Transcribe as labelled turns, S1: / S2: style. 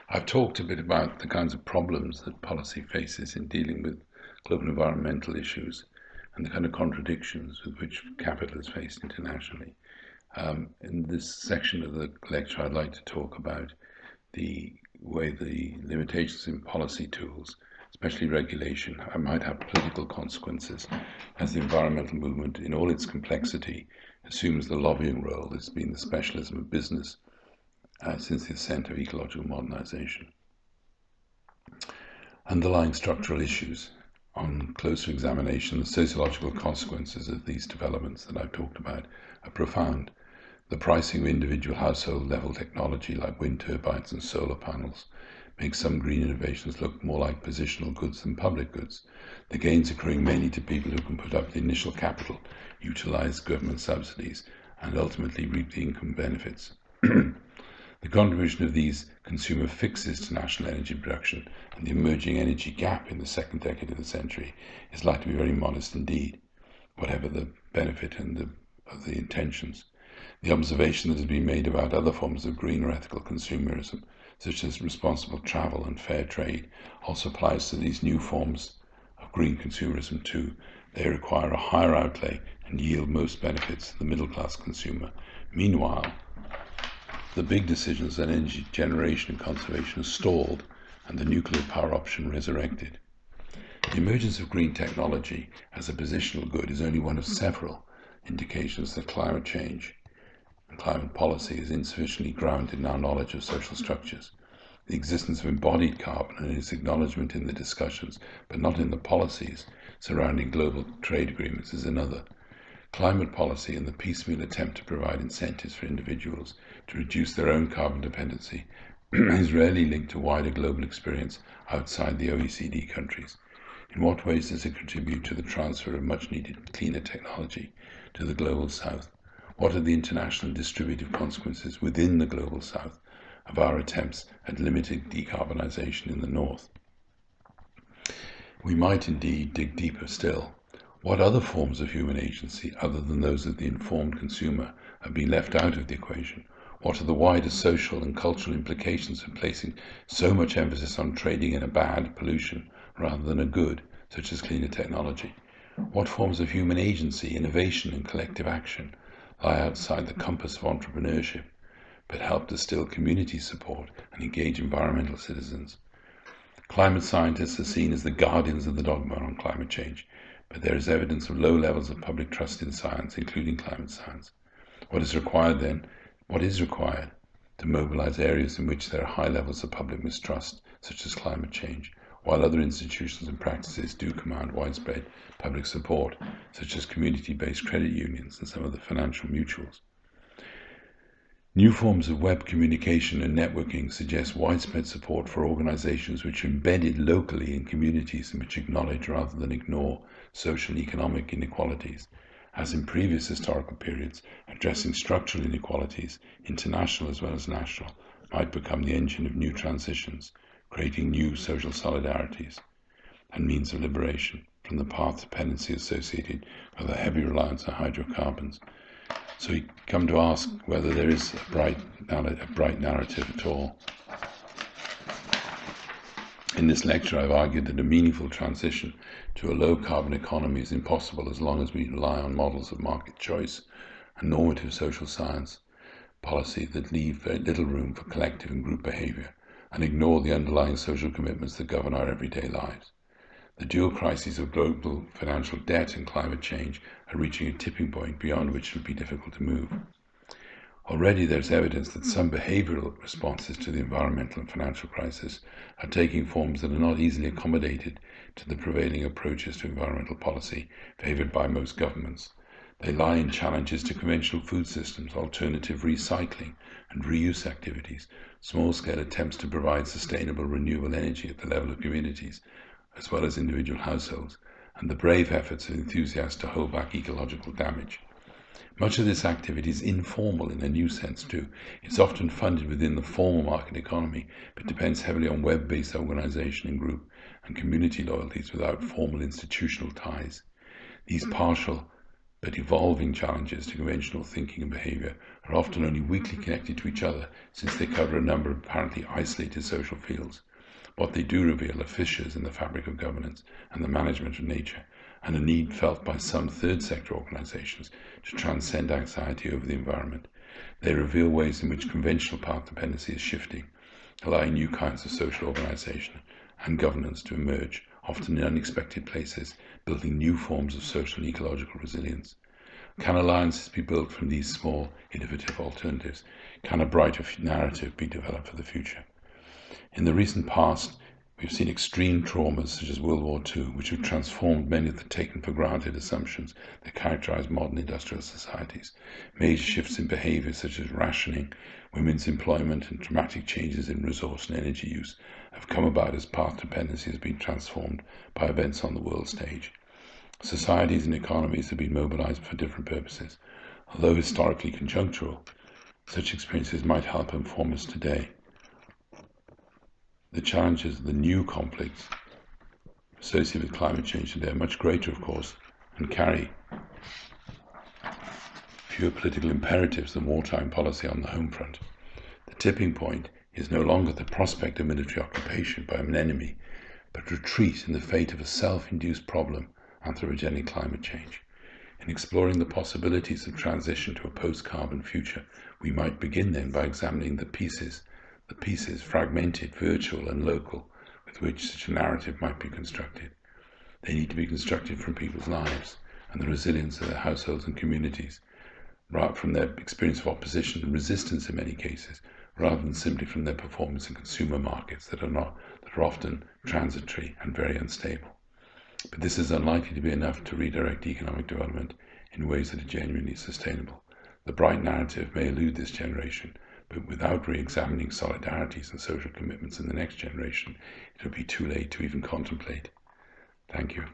S1: I've talked a bit about the kinds of problems that policy faces in dealing with global environmental issues and the kind of contradictions with which capital is faced internationally. In this section of the lecture, I'd like to talk about the way the limitations in policy tools, especially regulation, might have political consequences as the environmental movement, in all its complexity, assumes the lobbying role that's been the specialism of business since the ascent of ecological modernization. Underlying structural issues. On closer examination, the sociological consequences of these developments that I've talked about are profound. The pricing of individual household level technology like wind turbines and solar panels makes some green innovations look more like positional goods than public goods, the gains accruing mainly to people who can put up the initial capital, utilize government subsidies, and ultimately reap the income benefits. The contribution of these consumer fixes to national energy production and the emerging energy gap in the second decade of the century is likely to be very modest indeed, whatever the benefit of the intentions. The observation that has been made about other forms of green or ethical consumerism, such as responsible travel and fair trade, also applies to these new forms of green consumerism too. They require a higher outlay and yield most benefits to the middle class consumer. Meanwhile, the big decisions on energy generation and conservation are stalled and the nuclear power option resurrected. The emergence of green technology as a positional good is only one of several indications that climate change and climate policy is insufficiently grounded in our knowledge of social structures. The existence of embodied carbon and its acknowledgement in the discussions, but not in the policies surrounding global trade agreements, is another. Climate policy and the piecemeal attempt to provide incentives for individuals to reduce their own carbon dependency is rarely linked to wider global experience outside the OECD countries. In what ways does it contribute to the transfer of much needed cleaner technology to the global south? What are the international distributive consequences within the global south of our attempts at limiting decarbonisation in the north? We might indeed dig deeper still. What other forms of human agency, other than those of the informed consumer, have been left out of the equation? What are the wider social and cultural implications of placing so much emphasis on trading in a bad, pollution, rather than a good, such as cleaner technology? What forms of human agency, innovation, and collective action lie outside the compass of entrepreneurship, but help distill community support and engage environmental citizens? Climate scientists are seen as the guardians of the dogma on climate change, but there is evidence of low levels of public trust in science, including climate science. What is required to mobilize areas in which there are high levels of public mistrust, such as climate change, while other institutions and practices do command widespread public support, such as community-based credit unions and some of the financial mutuals. New forms of web communication and networking suggest widespread support for organizations which are embedded locally in communities and which acknowledge rather than ignore social and economic inequalities. As in previous historical periods, addressing structural inequalities, international as well as national, might become the engine of new transitions, creating new social solidarities and means of liberation from the path dependency associated with a heavy reliance on hydrocarbons. So we come to ask whether there is a bright narrative at all. In this lecture, I've argued that a meaningful transition to a low-carbon economy is impossible as long as we rely on models of market choice and normative social science policy that leave very little room for collective and group behavior and ignore the underlying social commitments that govern our everyday lives. The dual crises of global financial debt and climate change are reaching a tipping point beyond which it will be difficult to move. Already there is evidence that some behavioural responses to the environmental and financial crisis are taking forms that are not easily accommodated to the prevailing approaches to environmental policy favoured by most governments. They lie in challenges to conventional food systems, alternative recycling and reuse activities, small-scale attempts to provide sustainable renewable energy at the level of communities, as well as individual households, and the brave efforts of enthusiasts to hold back ecological damage. Much of this activity is informal in a new sense too. It's often funded within the formal market economy, but depends heavily on web-based organisation and group and community loyalties without formal institutional ties. These partial but evolving challenges to conventional thinking and behaviour are often only weakly connected to each other, since they cover a number of apparently isolated social fields. What they do reveal are fissures in the fabric of governance and the management of nature, and a need felt by some third sector organisations to transcend anxiety over the environment. They reveal ways in which conventional path dependency is shifting, allowing new kinds of social organisation and governance to emerge, often in unexpected places, building new forms of social and ecological resilience. Can alliances be built from these small, innovative alternatives? Can a brighter narrative be developed for the future? In the recent past, we've seen extreme traumas such as World War II, which have transformed many of the taken-for-granted assumptions that characterize modern industrial societies. Major shifts in behavior such as rationing, women's employment, and dramatic changes in resource and energy use have come about as path dependency has been transformed by events on the world stage. Societies and economies have been mobilized for different purposes. Although historically conjunctural, such experiences might help inform us today. The challenges of the new conflicts associated with climate change today are much greater, of course, and carry fewer political imperatives than wartime policy on the home front. The tipping point is no longer the prospect of military occupation by an enemy, but retreat in the fate of a self-induced problem, anthropogenic climate change. In exploring the possibilities of transition to a post-carbon future, we might begin then by examining the pieces, fragmented, virtual and local, with which such a narrative might be constructed. They need to be constructed from people's lives and the resilience of their households and communities, right from their experience of opposition and resistance in many cases, rather than simply from their performance in consumer markets that are often transitory and very unstable. But this is unlikely to be enough to redirect economic development in ways that are genuinely sustainable. The bright narrative may elude this generation, but without re-examining solidarities and social commitments in the next generation, it will be too late to even contemplate. Thank you.